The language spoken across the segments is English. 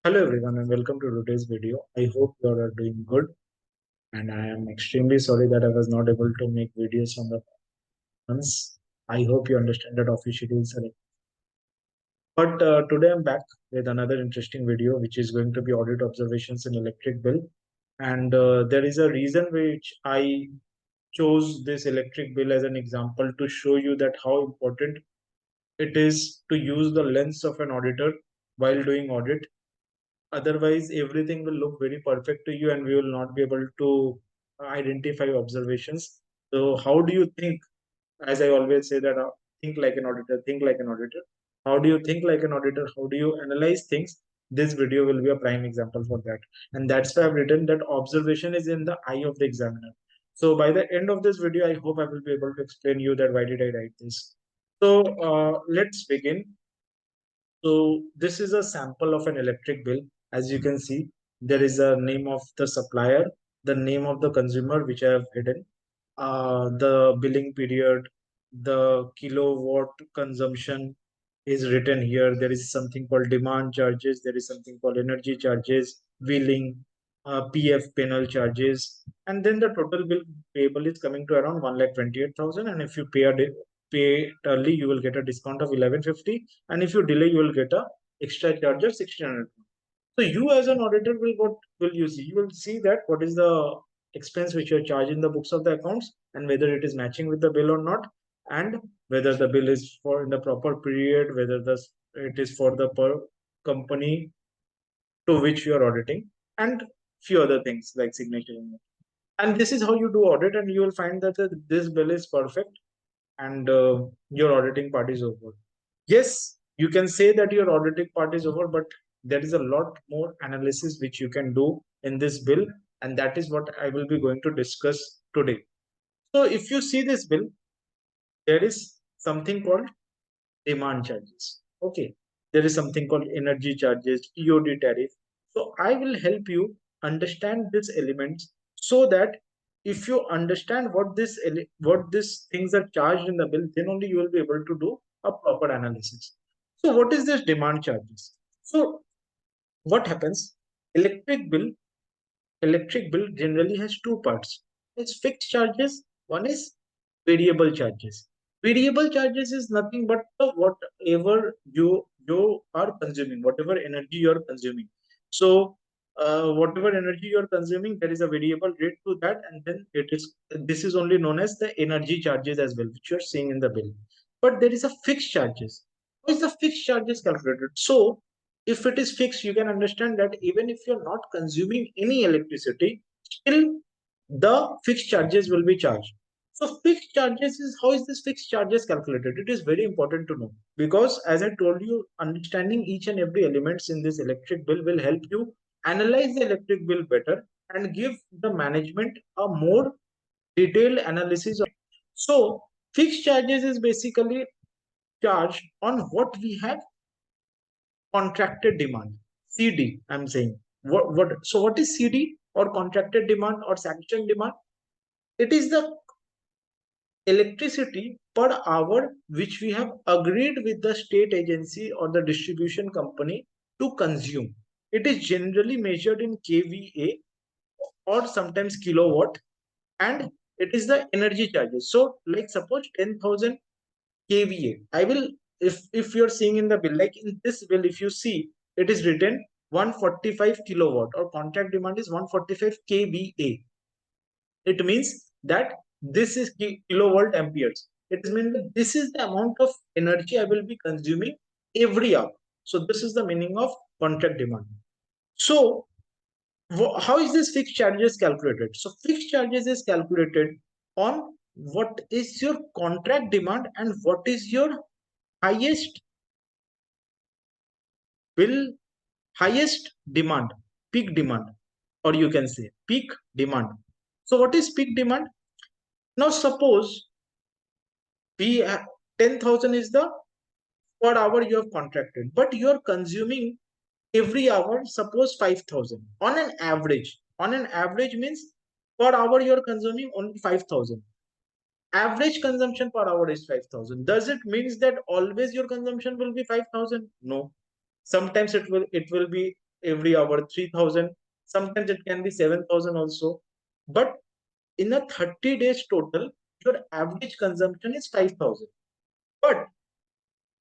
Hello everyone and welcome to today's video. I hope you all are doing good and I am extremely sorry that I was not able to make videos on the months. I hope you understand that office schedules are. But today I'm back with another interesting video which is going to be audit observations in electric bill. And there is a reason which I chose this electric bill as an example to show you that how important it is to use the lens of an auditor while doing audit. Otherwise, everything will look very perfect to you and we will not be able to identify observations. So, how do you think, as I always say, that think like an auditor, think like an auditor? How do you think like an auditor? How do you analyze things? This video will be a prime example for that. And that's why I've written that observation is in the eye of the examiner. So, by the end of this video, I hope I will be able to explain you that why did I write this. So, let's begin. So this is a sample of an electric bill. As you can see, there is a name of the supplier, the name of the consumer, which I have hidden, the billing period, the kilowatt consumption is written here. There is something called demand charges. There is something called energy charges, billing, PF penal charges, and then the total bill payable is coming to around 1,28,000. And if you pay it early, you will get a discount of 1150, and if you delay, you will get a extra charge of 1,600. So you as an auditor will what will you see? You will see that what is the expense which you are charging the books of the accounts and whether it is matching with the bill or not, and whether the bill is for in the proper period, whether it is for the per company to which you are auditing, and few other things like signature. And this is how you do audit, and you will find that this bill is perfect and your auditing part is over. Yes, you can say that your auditing part is over, but there is a lot more analysis which you can do in this bill, and that is what I will be going to discuss today. So, if you see this bill, there is something called demand charges. Okay, there is something called energy charges, TOD tariff. So, I will help you understand these elements so that if you understand what these things are charged in the bill, then only you will be able to do a proper analysis. So, what is this demand charges? So, what happens? Electric bill, electric bill generally has two parts. It's fixed charges. One is variable charges. Variable charges is nothing but whatever you are consuming, whatever energy you are consuming. So whatever energy you are consuming, there is a variable rate to that, and then this is only known as the energy charges as well, which you are seeing in the bill. But there is a fixed charges. How is the fixed charges calculated? So if it is fixed, you can understand that even if you're not consuming any electricity, still the fixed charges will be charged. So fixed charges is how is this fixed charges calculated? It is very important to know because as I told you, understanding each and every elements in this electric bill will help you analyze the electric bill better and give the management a more detailed analysis. So fixed charges is basically charged on what we have contracted demand. CD, I'm saying. What is CD or contracted demand or sanctioned demand? It is the electricity per hour which we have agreed with the state agency or the distribution company to consume. It is generally measured in kVA or sometimes kilowatt, and it is the energy charges. So like suppose 10,000 kVA. I will, if you're seeing in the bill, like in this bill, if you see, it is written 145 kilowatt or contract demand is 145 kVA. It means that this is kilovolt amperes. It means that this is the amount of energy I will be consuming every hour. So this is the meaning of contract demand. So how is this fixed charges calculated? So fixed charges is calculated on what is your contract demand and what is your highest bill, highest demand, peak demand, or you can say peak demand. So what is peak demand? Now suppose we 10,000 is the per hour you have contracted, but you are consuming every hour, suppose 5,000 on an average. On an average means per hour you are consuming only 5,000. Average consumption per hour is 5,000. Does it means that always your consumption will be 5,000? No. Sometimes it will be every hour 3,000, sometimes it can be 7,000 also. But in a 30 days total, your average consumption is 5,000. But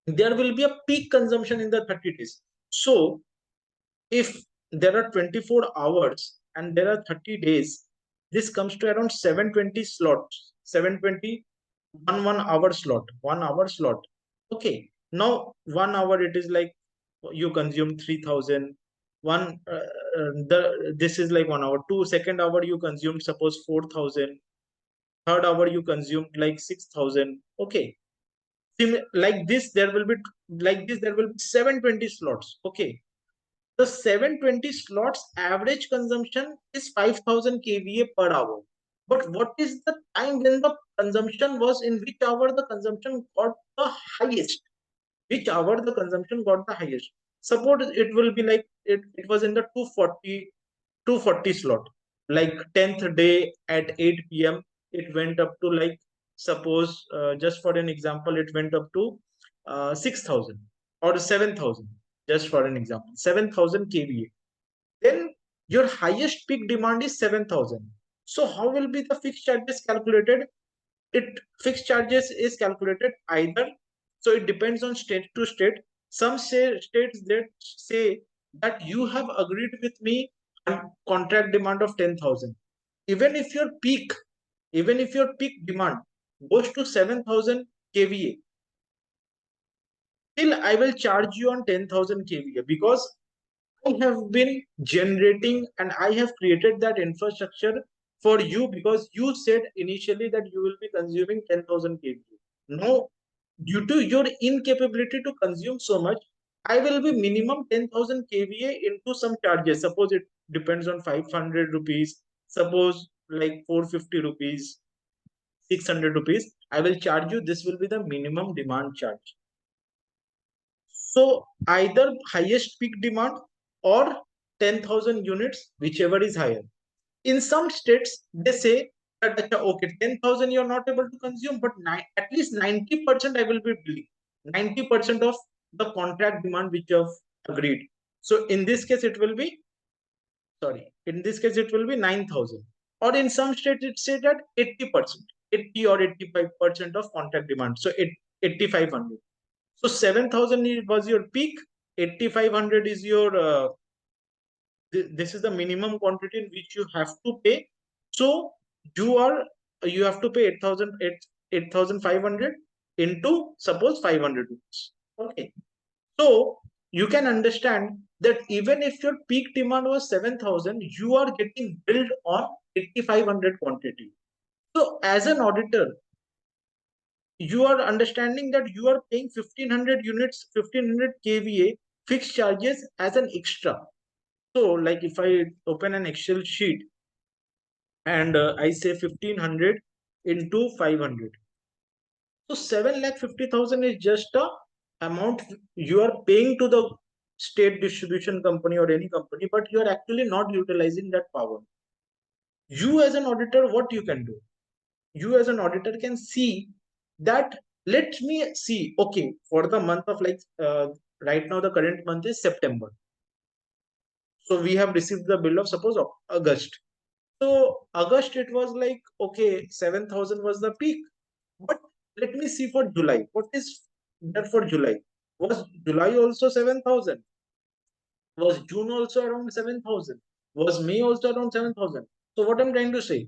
there will be a peak consumption in the 30 days. So if there are 24 hours and there are 30 days, this comes to around 720 slots, 720, 1 hour slot, 1 hour slot. Okay, now 1 hour it is like you consume 3,000. This is like 1 hour. Second hour you consumed suppose 4,000. Third hour you consumed like 6,000. Okay, like this there will be, like this there will be 720 slots. Okay, the 720 slots average consumption is 5,000 kVA per hour. But what is the time when the consumption was, in which hour the consumption got the highest? Which hour the consumption got the highest? Suppose it will be like it was in the 240 slot. Like 10th day at 8 p.m. it went up to like, suppose just for an example, it went up to 6,000 or 7,000. Just for an example, 7,000 kVA. Then your highest peak demand is 7,000. So how will be the fixed charges calculated? It Fixed charges is calculated either, so it depends on state to state. Some states that say that you have agreed with me on contract demand of 10,000. Even if your peak, even if your peak demand goes to 7,000 kVA, still I will charge you on 10,000 kVA, because I have been generating and I have created that infrastructure for you, because you said initially that you will be consuming 10,000 kVA. Now, due to your incapability to consume so much, I will be minimum 10,000 kVA into some charges. Suppose it depends on 500 rupees, suppose like 450 rupees, 600 rupees. I will charge you. This will be the minimum demand charge. So either highest peak demand or 10,000 units, whichever is higher. In some states, they say that okay, 10,000 you're not able to consume, but at least 90% I will be billing. 90% of the contract demand which you have agreed. So in this case, it will be, sorry, in this case, it will be 9,000. Or in some states, it said that 80%, 80 or 85% of contract demand. So 8,500. So 7,000 was your peak, 8,500 is your, this is the minimum quantity in which you have to pay. So you have to pay 8,500 into suppose 500 rupees. Okay. So you can understand that even if your peak demand was 7,000, you are getting billed on 8,500 quantity. So as an auditor, you are understanding that you are paying 1,500 units, 1,500 kVA fixed charges as an extra. So like if I open an Excel sheet and I say 1,500 into 500. So 7,50,000 is just a amount you are paying to the state distribution company or any company, but you are actually not utilizing that power. You as an auditor, what you can do? You as an auditor can see that, let me see, okay, for the month of like right now the current month is September. So we have received the bill of suppose of August. So August it was like okay, 7,000 was the peak. But let me see for July. What is there for July? Was July also 7,000? Was June also around 7,000? Was May also around 7,000? So what I'm trying to say,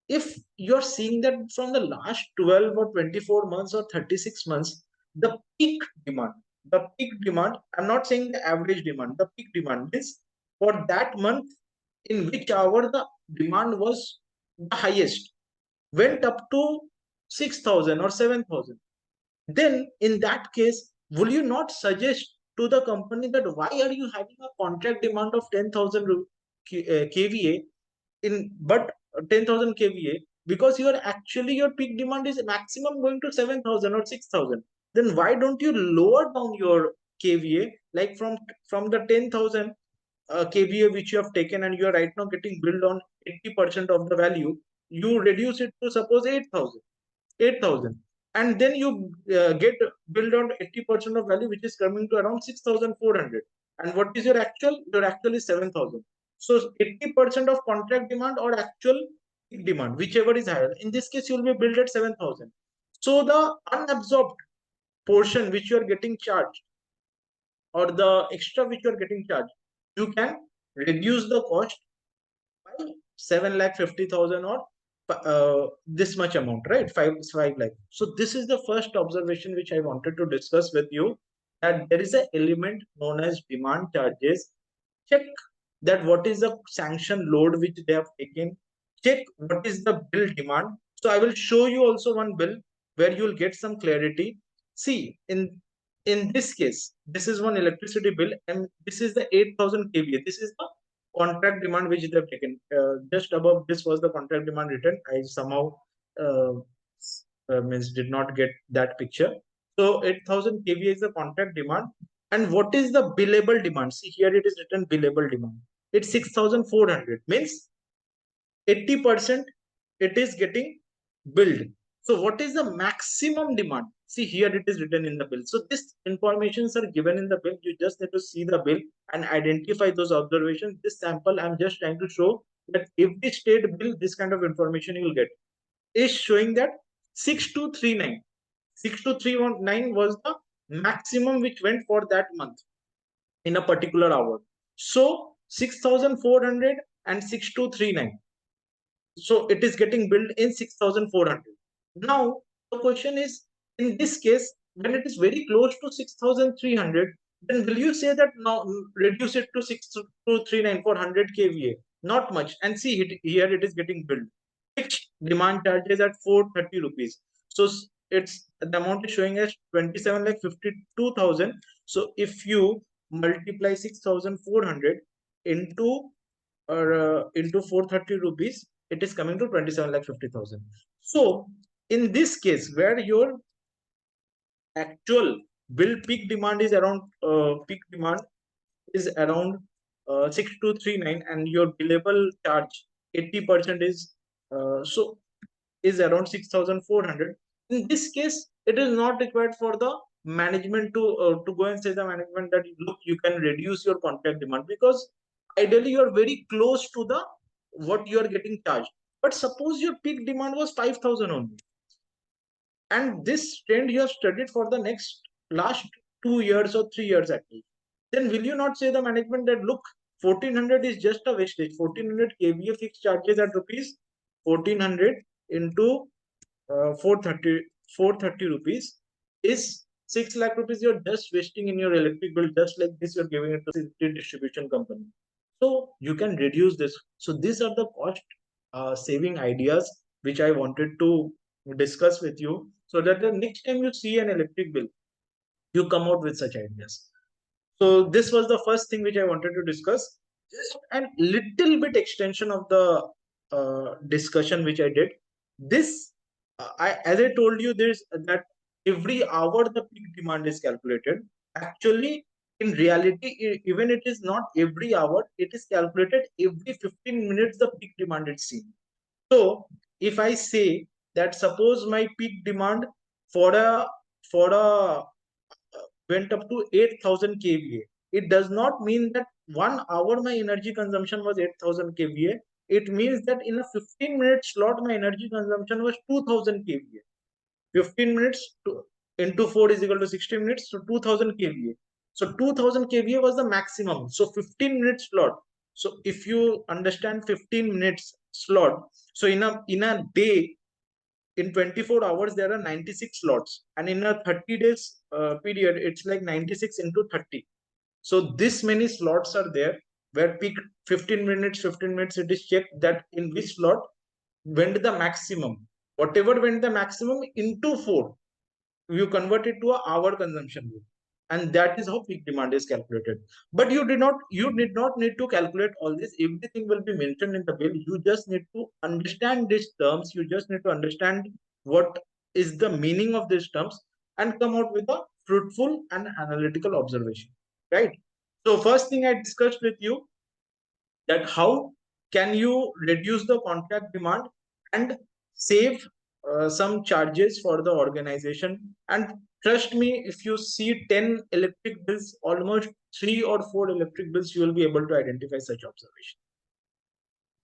if you're seeing that from the last 12 or 24 months or 36 months, the peak demand, I'm not saying the average demand, the peak demand means for that month in which hour the demand was the highest, went up to 6,000 or 7,000. Then in that case, will you not suggest to the company that why are you having a contract demand of 10,000 kVA in but 10,000 kVA, because you are actually, your peak demand is maximum going to 7,000 or 6,000. Then why don't you lower down your kVA, like from the 10,000 kVA which you have taken and you are right now getting billed on 80% of the value, you reduce it to suppose 8,000, and then you get billed on 80% of value, which is coming to around 6,400. And what is your actual? Your actual is 7,000. So 80% of contract demand or actual peak demand, whichever is higher. In this case, you will be billed at 7,000. So the unabsorbed portion which you are getting charged, or the extra which you are getting charged, you can reduce the cost by 7,50,000 or this much amount, right? 5 lakh. So this is the first observation which I wanted to discuss with you, that there is an element known as demand charges. Check that what is the sanction load which they have taken. Check what is the bill demand. So I will show you also one bill where you will get some clarity. See, in this case, this is one electricity bill, and this is the 8,000 kVA. This is the contract demand which they have taken. Just above this was the contract demand written. I somehow uh, means did not get that picture. So 8,000 kVA is the contract demand. And what is the billable demand? See, here it is written billable demand. It's 6,400, means 80% it is getting billed. So what is the maximum demand? See, here it is written in the bill. So this informations are given in the bill. You just need to see the bill and identify those observations. This sample I'm just trying to show that every state bill, this kind of information you will get, is showing that 6239 6239 was the maximum which went for that month in a particular hour. So 6,400 and 6239. So it is getting billed in 6,400. Now the question is, in this case, when it is very close to 6,300, then will you say that now reduce it to 6,239 for 100 kVA? Not much. And see it here, it is getting billed. Fixed demand charges at 430 rupees. So it's the amount is showing as 27 lakh 52,000. So if you multiply 6,400 into into 430 rupees, it is coming to 27 lakh 50,000. So in this case, where your actual bill peak demand is around peak demand is around 6239, and your billable charge 80% is so is around 6,400. In this case, it is not required for the management to go and say the management that look, you can reduce your contract demand, because ideally you are very close to the what you are getting charged. But suppose your peak demand was 5,000 only, and this trend you have studied for the next last 2 years or 3 years at least, then will you not say the management that look, 1,400 is just a wastage. 1,400 kVA fixed charges at rupees 1,400 into 430 rupees is 6 lakh rupees you're just wasting in your electric bill. Just like this, you're giving it to the distribution company. So you can reduce this. So these are the cost saving ideas which I wanted to discuss with you, so that the next time you see an electric bill, you come out with such ideas. So this was the first thing which I wanted to discuss. Just a little bit extension of the discussion which I did. This, as I told you, there's that every hour the peak demand is calculated. Actually, in reality, even it is not every hour, it is calculated every 15 minutes. The peak demand is seen. So if I say that suppose my peak demand for a went up to 8,000 kVA. It does not mean that 1 hour my energy consumption was 8,000 kVA. It means that in a 15-minute slot, my energy consumption was 2,000 kVA. 15 minutes into 4 is equal to 60 minutes, so 2,000 kVA. So 2,000 kVA was the maximum. So 15 minutes slot. So if you understand 15 minutes slot, so in a day, in 24 hours there are 96 slots, and in a 30 days period it's like 96 into 30. So this many slots are there, where peak 15 minutes it is checked that in which slot went the maximum, whatever went the maximum into 4, you convert it to a hour consumption rate, and that is how peak demand is calculated. But you did not need to calculate all this. Everything will be mentioned in the bill. You just need to understand these terms. You just need to understand what is the meaning of these terms, and come out with a fruitful and analytical observation, right? So first thing I discussed with you, that how can you reduce the contract demand and save some charges for the organization, and Trust me, if you see 10 electric bills, almost 3 or 4 electric bills, you will be able to identify such observation.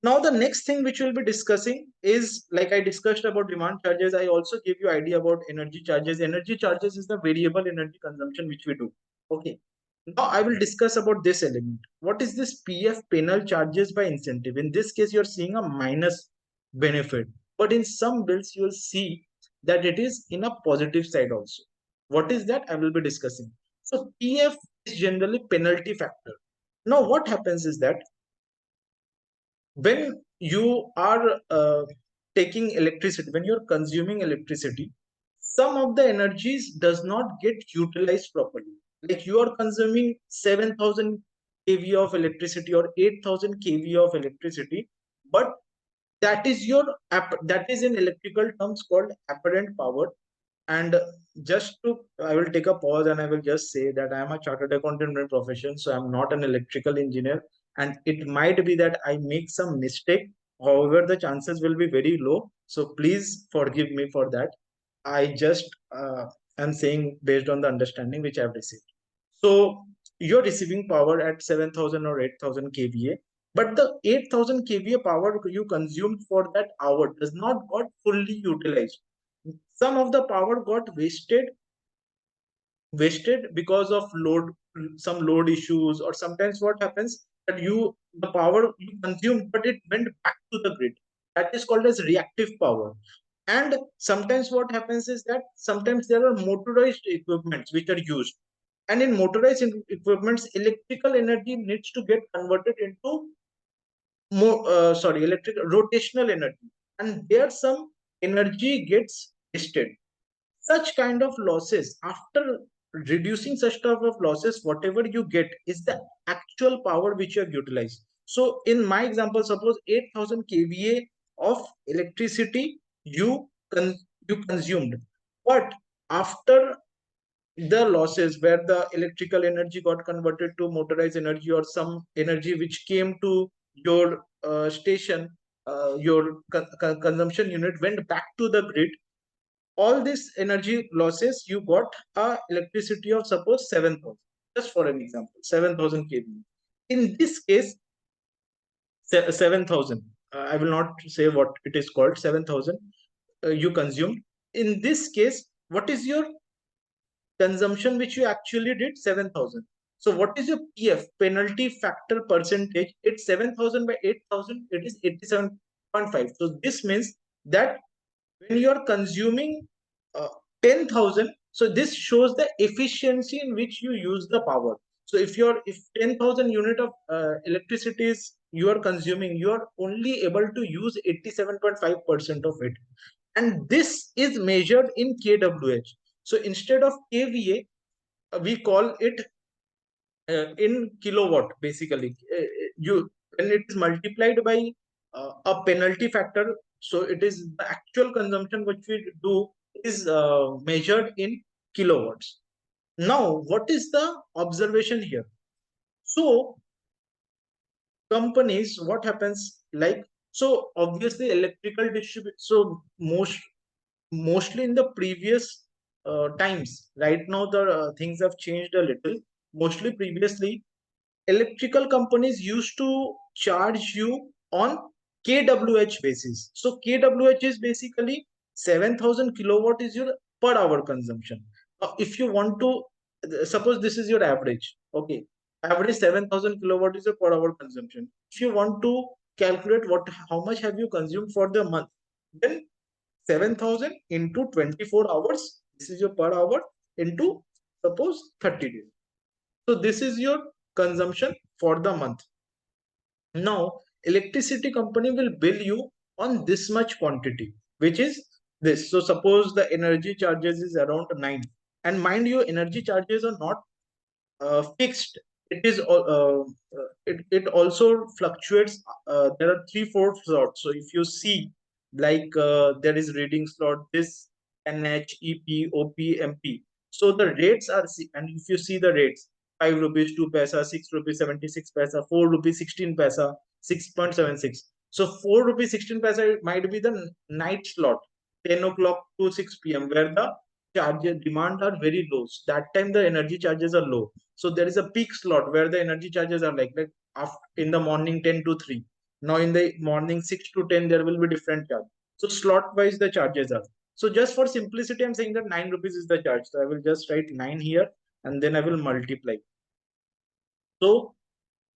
Now, the next thing which we'll be discussing is, like I discussed about demand charges, I also give you idea about energy charges. Energy charges is the variable energy consumption which we do. Okay. Now I will discuss about this element. What is this PF, penal charges by incentive? In this case, you're seeing a minus benefit, but in some bills you'll see that it is in a positive side also. What is that? I will be discussing. So PF is generally penalty factor. Now what happens is that when you are taking electricity, when you're consuming electricity, some of the energies does not get utilized properly. Like you are consuming 7,000 kV of electricity or 8,000 kV of electricity, but that is your that is in electrical terms called apparent power. And just to, I will take a pause and I will just say that I am a chartered accountant by profession, so I'm not an electrical engineer. And it might be that I make some mistake. However, the chances will be very low. So please forgive me for that. I just am saying based on the understanding which I've received. So you're receiving power at 7,000 or 8,000 kVA, but the 8,000 kVA power you consumed for that hour does not got fully utilized. Some of the power got wasted because of load, some load issues, or sometimes what happens that you the power you consumed but it went back to the grid. That is called as reactive power. And sometimes what happens is that sometimes there are motorized equipments which are used, and in motorized equipments electrical energy needs to get converted into electric rotational energy, and there some energy gets wasted. Such kind of losses, after reducing such type of losses, whatever you get is the actual power which you have utilized. So in my example, suppose 8,000 kVA of electricity you consumed, but after the losses where the electrical energy got converted to motorized energy or some energy which came to your station, your consumption unit went back to the grid, all this energy losses you got a electricity of suppose 7,000, just for an example 7,000 kVA. In this case 7,000, I will not say what it is called, 7,000 you consumed. In this case, what is your consumption which you actually did? 7,000. So what is your PF, penalty factor percentage? It's 7,000 by 8,000, it is 87.5. So this means that when you are consuming 10,000, so this shows the efficiency in which you use the power. So if 10,000 unit of electricity is you are consuming, you are only able to use 87.5% of it, and this is measured in kWh. So instead of kVA, we call it in kilowatt. Basically, you when it is multiplied by a penalty factor, so it is the actual consumption which we do is measured in kilowatts. Now, what is the observation here? So companies, what happens, like, so obviously electrical distribute, so mostly in the previous times, right now the things have changed a little. Mostly previously electrical companies used to charge you on kWh basis. So kWh is basically 7,000 kilowatt is your per hour consumption. Now if you want to suppose this is your average, okay, average 7,000 kilowatt is your per hour consumption. If you want to calculate what how much have you consumed for the month, then 7,000 into 24 hours, this is your per hour, into suppose 30 days. So this is your consumption for the month. Now, electricity company will bill you on this much quantity, which is this. So suppose the energy charges is around 9. And mind you, energy charges are not fixed. It is it also fluctuates. There are 3 4 slots. So if you see, like there is reading slot this NH EP OP MP. So the rates are, and if you see the rates, 5 rupees 2 paisa, 6 rupees 76 paisa, 4 rupees 16 paisa, 6.76. So 4 rupees 16 paisa might be the night slot, 10 o'clock to 6 p.m. where the charges demand are very low. So that time the energy charges are low. So there is a peak slot where the energy charges are like after, in the morning 10 to 3. Now in the morning 6 to 10 there will be different charge. So slot wise the charges are. So just for simplicity I'm saying that 9 rupees is the charge. So I will just write 9 here and then I will multiply. So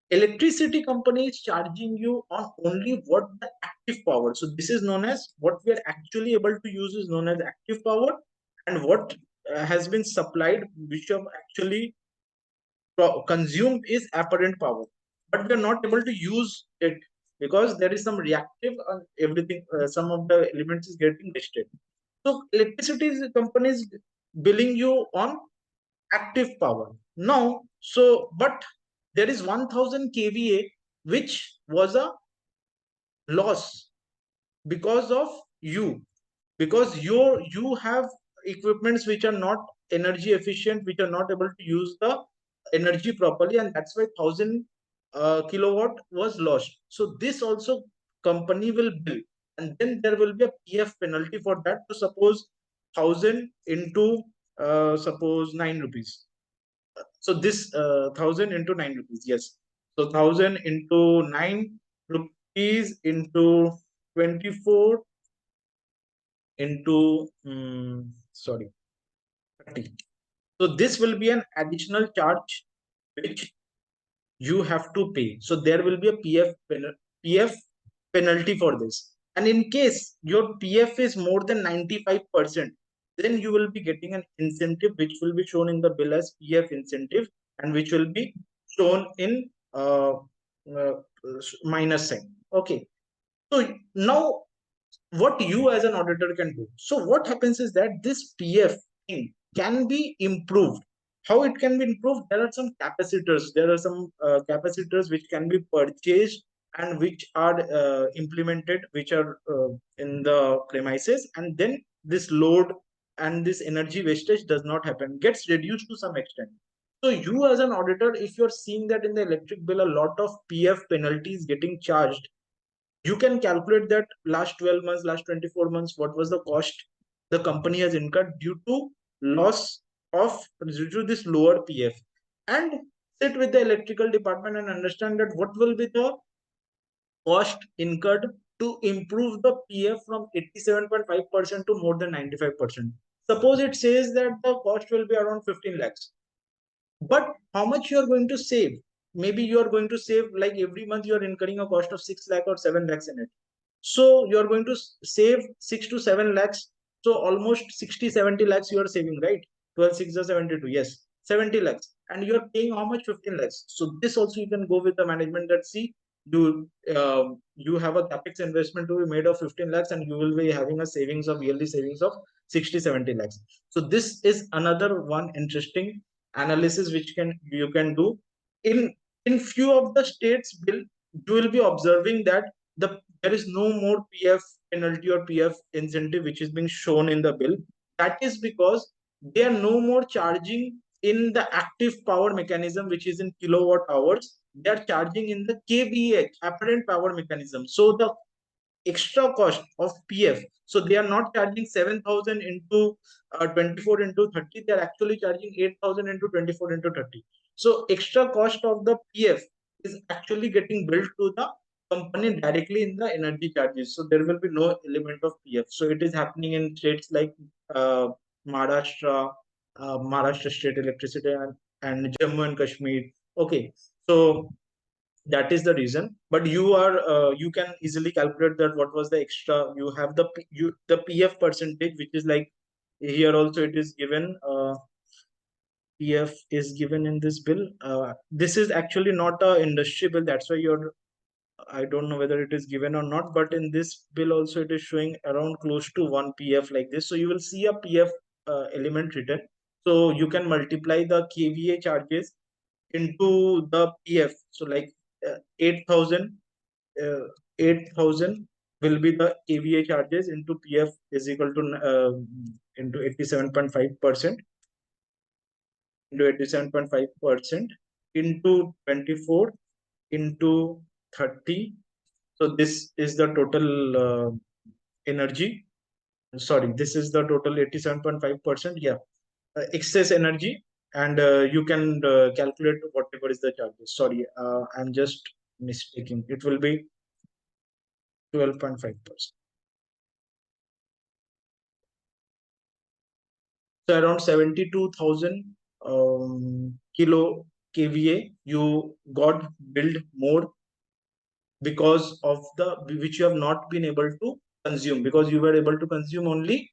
electricity company is charging you on only what the active power. So this is known as what we are actually able to use is known as active power, and what has been supplied, which are actually consumed is apparent power. But we are not able to use it because there is some reactive everything. Some of the elements is getting wasted. So electricity companies billing you on active power. Now, so but there is 1000 kVA which was a loss because of you, because you have equipments which are not energy efficient, which are not able to use the energy properly, and that's why 1000 kilowatt was lost. So this also company will bill, and then there will be a PF penalty for that. So suppose 1000 into suppose 9 rupees. So this 1000 into 9 rupees, yes. So 1000 into 9 rupees into 24 into sorry 30. So this will be an additional charge which you have to pay. So there will be a PF penalty for this. And in case your PF is more than 95%, then you will be getting an incentive which will be shown in the bill as PF incentive, and which will be shown in uh, minus sign. Okay. So now what you as an auditor can do. So what happens is that this PF thing can be improved. How it can be improved? There are some capacitors. There are some capacitors which can be purchased and which are implemented, which are in the premises, and then this load and this energy wastage does not happen, gets reduced to some extent. So you as an auditor, if you're seeing that in the electric bill a lot of PF penalties getting charged, you can calculate that last 12 months, last 24 months, what was the cost the company has incurred due to loss of, due to this lower PF, and sit with the electrical department and understand that what will be the cost incurred to improve the PF from 87.5% to more than 95%. Suppose it says that the cost will be around 15 lakhs, but how much you are going to save? Maybe you are going to save, like every month you are incurring a cost of 6 lakh or 7 lakhs in it. So you are going to save 6 to 7 lakhs. So almost 60, 70 lakhs you are saving, right? 12, 6 or 72. Yes, 70 lakhs. And you are paying how much? 15 lakhs. So this also you can go with the management that see, you have a capex investment to be made of 15 lakhs and you will be having a savings of yearly savings of 60, 70 lakhs. So this is another one interesting analysis which can you can do. In few of the states bill, you will be observing that there is no more PF penalty or PF incentive which is being shown in the bill. That is because they are no more charging in the active power mechanism, which is in kilowatt hours. They are charging in the kVA, apparent power mechanism. So the extra cost of PF. So they are not charging 7,000 into 24 into 30. They are actually charging 8,000 into 24 into 30. So extra cost of the PF is actually getting billed to the company directly in the energy charges. So there will be no element of PF. So it is happening in states like uh, Maharashtra, Maharashtra State Electricity, and Jammu and Kashmir. Okay. So that is the reason, but you can easily calculate that what was the extra. You have the PF percentage, which is like here also it is given. PF is given in this bill. This is actually not a industry bill, that's why you're, I don't know whether it is given or not, but in this bill also it is showing around close to 1 PF like this. So you will see a PF element written. So you can multiply the KVA charges into the PF. So like 8,000, uh, 8,000 will be the KVA charges into PF is equal to into 87.5% into 87.5% into 24 into 30. So this is the total energy. Sorry, this is the total 87.5%. Yeah, excess energy, and you can calculate whatever is the charges. Sorry, I'm just mistaking. It will be 12.5%. So around 72,000 kilo kVA you got billed more because of the which you have not been able to consume, because you were able to consume only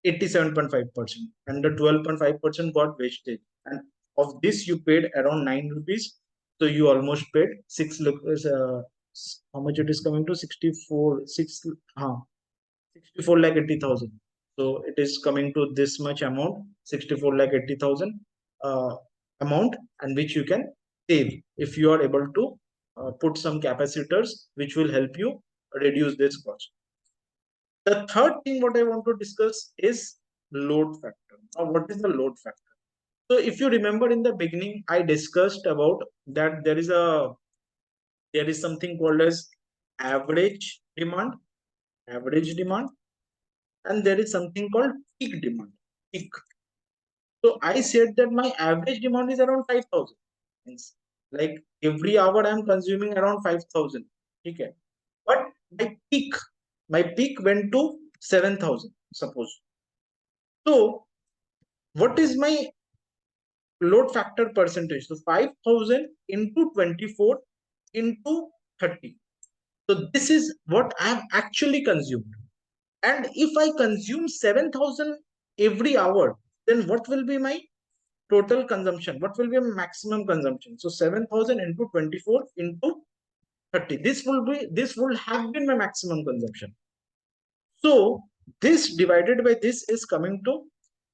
87.5%, and the 12.5% got wastage, and of this you paid around 9 rupees. So you almost paid 6 how much it is coming to 64 6 64 lakh 80,000. So it is coming to this much amount, 64 lakh 80,000 amount, and which you can save if you are able to put some capacitors which will help you reduce this cost. The third thing what I want to discuss is load factor. Now, what is the load factor? So if you remember in the beginning, I discussed about that there is something called as average demand, average demand, and there is something called peak demand. Peak. So I said that my average demand is around 5,000. Means like every hour I'm consuming around 5,000. Okay. But my peak went to 7,000, suppose. So what is my load factor percentage? So 5,000 into 24 into 30. So this is what I have actually consumed. And if I consume 7,000 every hour, then what will be my total consumption? What will be my maximum consumption? So 7,000 into 24 into 30. This will have been my maximum consumption. So this divided by this is coming to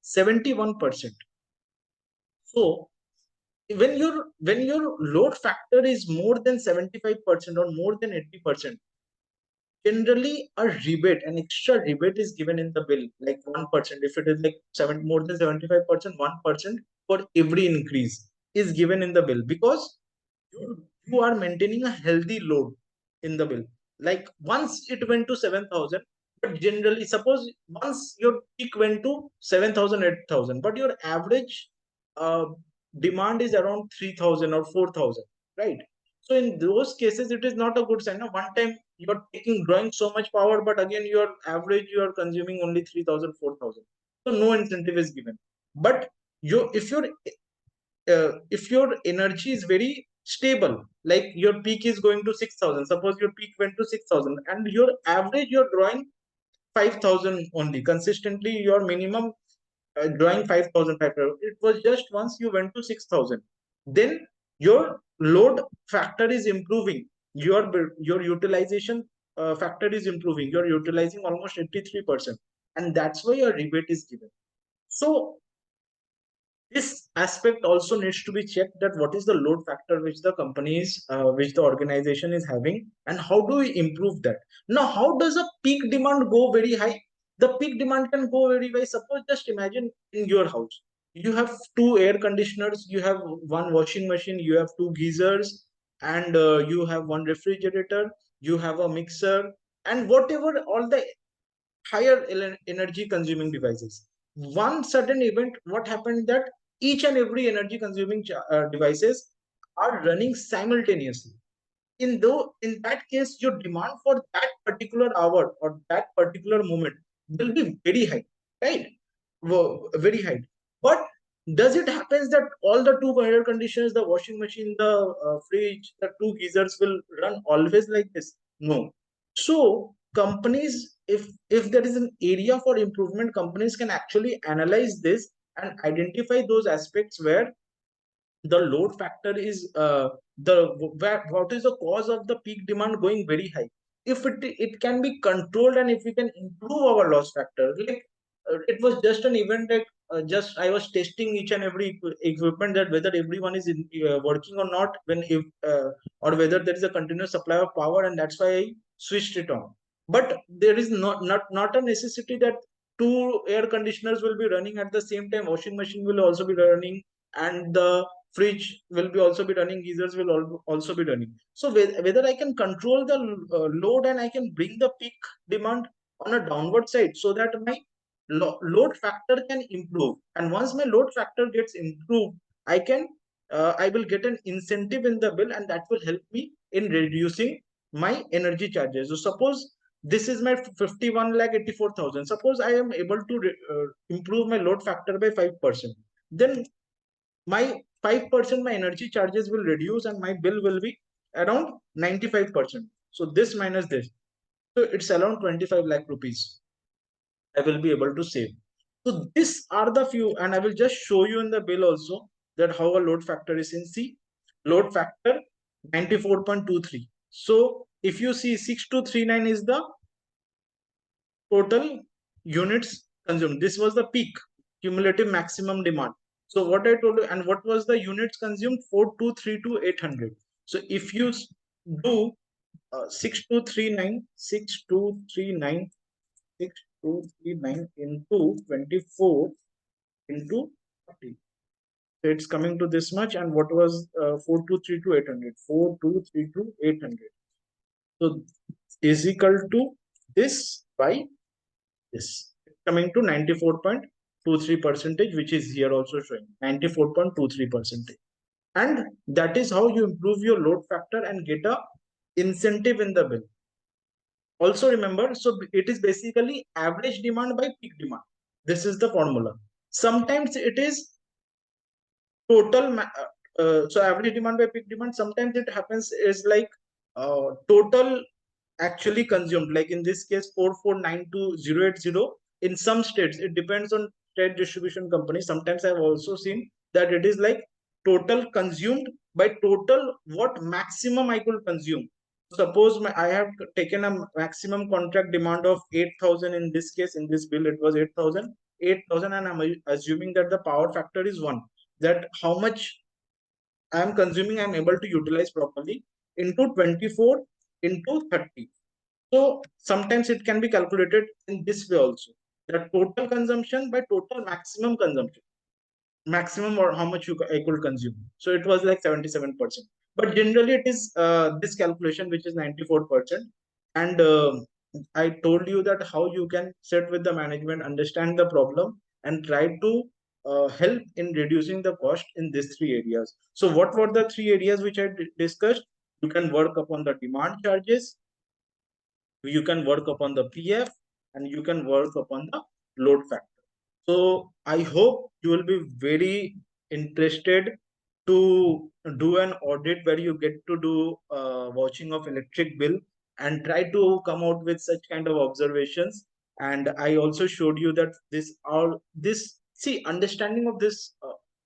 71%. So when your load factor is more than 75% or more than 80%, generally a rebate, an extra rebate is given in the bill, like 1%. If it is like more than 75%, 1% for every increase is given in the bill, because you are maintaining a healthy load in the bill. Like once it went to 7,000, but generally, suppose once your peak went to 7,000, 8,000, but your average uh, demand is around 3,000 or 4,000, right? So in those cases, it is not a good sign. Now, one time you're taking drawing so much power, but again, your average you are consuming only 3,000, 4,000. So no incentive is given. But if your energy is very stable, like your peak is going to 6,000, suppose your peak went to 6,000, and your average you're drawing 5,000 only consistently, your minimum drawing 5,000. It was just once you went to 6,000, then your load factor is improving, your utilization factor is improving, you're utilizing almost 83%, and that's why your rebate is given. So this aspect also needs to be checked, that what is the load factor which the companies which the organization is having, and how do we improve that. Now, how does a peak demand go very high? The peak demand can go very high. Suppose, just imagine, in your house you have two air conditioners, you have one washing machine, you have two geysers, and you have one refrigerator, you have a mixer, and whatever all the higher energy consuming devices. One sudden event, what happened, that each and every energy consuming devices are running simultaneously. In that case, your demand for that particular hour or that particular moment will be very high, right? Very high. But does it happens that all the two air conditioners, the washing machine, the fridge, the two geysers will run always like this? No. So companies, if there is an area for improvement, companies can actually analyze this and identify those aspects where the load factor is what is the cause of the peak demand going very high. If it can be controlled, and if we can improve our loss factor, like it was just an event that just I was testing each and every equipment, that whether everyone is working or not, when if or whether there is a continuous supply of power, and that's why I switched it on. But there is not a necessity that two air conditioners will be running at the same time, washing machine will also be running, and the fridge will be also be running, geysers will also be running. So whether I can control the load and I can bring the peak demand, on a downward side so that my load factor can improve. And once my load factor gets improved, I will get an incentive in the bill, and that will help me in reducing my energy charges. So suppose this is my 51 lakh 84,000. Suppose I am able to improve my load factor by 5%. Then my 5% my energy charges will reduce and my bill will be around 95%. So this minus this. So it's around 25 lakh rupees I will be able to save. So these are the few, and I will just show you in the bill also that how a load factor is in C. Load factor 94.23. So if you see 6239 is the total units consumed. This was the peak cumulative maximum demand. So what I told you, and what was the units consumed? 4232,800. So if you do 6239 into 24 into 30. So it's coming to this much. And what was 4232,800? 4232,800. So is equal to this by this. It's coming to 94.23 percentage, which is here also showing 94.23 percentage. And that is how you improve your load factor and get a incentive in the bill. Also remember, so it is basically average demand by peak demand. This is the formula. Sometimes it is total, so average demand by peak demand. Sometimes it happens is like total actually consumed, like in this case 4492080. In some states it depends on state distribution company. Sometimes I've also seen that it is like total consumed by total what maximum I could consume. Suppose I have taken a maximum contract demand of 8,000. In this case, in this bill it was 8,000, and I'm assuming that the power factor is 1, that how much I am consuming I'm able to utilize properly into 24 into 30. So sometimes it can be calculated in this way also, that total consumption by total maximum consumption, maximum or how much I could consume. So it was like 77%. But generally it is this calculation which is 94%. And I told you that how you can sit with the management, understand the problem, and try to help in reducing the cost in these three areas. So what were the three areas which I discussed? You can work upon the demand charges, you can work upon the PF, and you can work upon the load factor. So I hope you will be very interested to do an audit where you get to do watching of electric bill and try to come out with such kind of observations. And I also showed you that this see understanding of this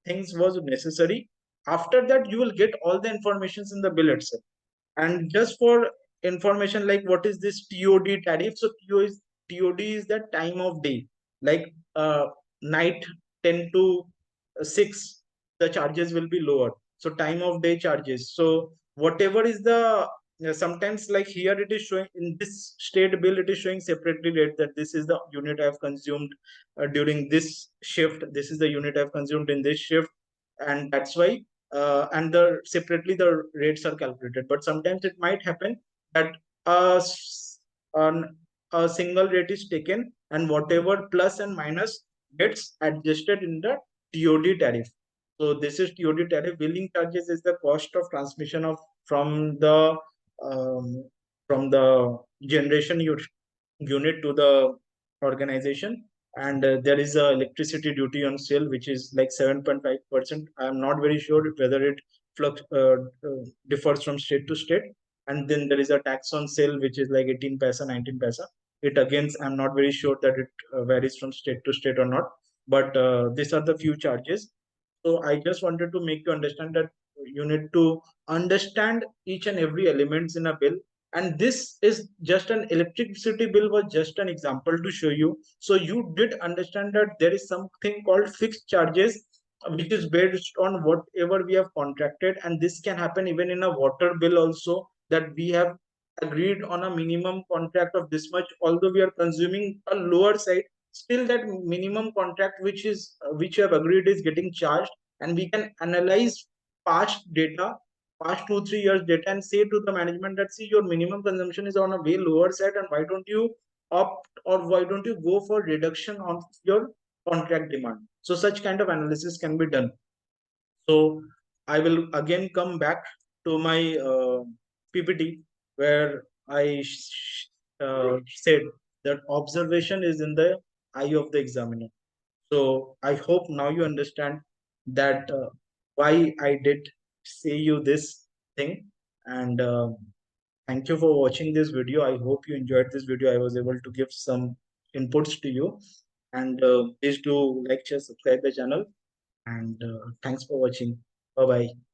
things was necessary. After that, you will get all the informations in the bill itself. And just for information, like what is this TOD tariff? So TOD is the time of day, like night 10 to 6, the charges will be lower. So time of day charges. So whatever is the sometimes like here it is showing in this state bill, it is showing separately rate that this is the unit I have consumed during this shift. This is the unit I have consumed in this shift, and that's why and the separately the rates are calculated. But sometimes it might happen that a, a single rate is taken and whatever plus and minus gets adjusted in the TOD tariff. So this is TOD tariff. Billing charges is the cost of transmission of um, from the generation unit to the organization. And there is a electricity duty on sale which is like 7.5%. I am not very sure whether it flux differs from state to state. And then there is a tax on sale which is like 18 paisa 19 paisa. It again, I'm not very sure that it varies from state to state or not. But these are the few charges. So I just wanted to make you understand that you need to understand each and every elements in a bill. And this is just an electricity bill was just an example to show you. So you did understand that there is something called fixed charges, which is based on whatever we have contracted. And this can happen even in a water bill also, that we have agreed on a minimum contract of this much, although we are consuming a lower side, still that minimum contract which you have agreed is getting charged. And we can analyze past data, past 2 3 years data, and say to the management that see, your minimum consumption is on a way lower side, and why don't you opt, or why don't you go for reduction on your contract demand? So such kind of analysis can be done. So I will again come back to my PPT, where I said that observation is in the eye of the examiner. So I hope now you understand that why I did say you this thing. And thank you for watching this video. I hope you enjoyed this video. I was able to give some inputs to you. And please do like, share, subscribe the channel. And thanks for watching. Bye bye.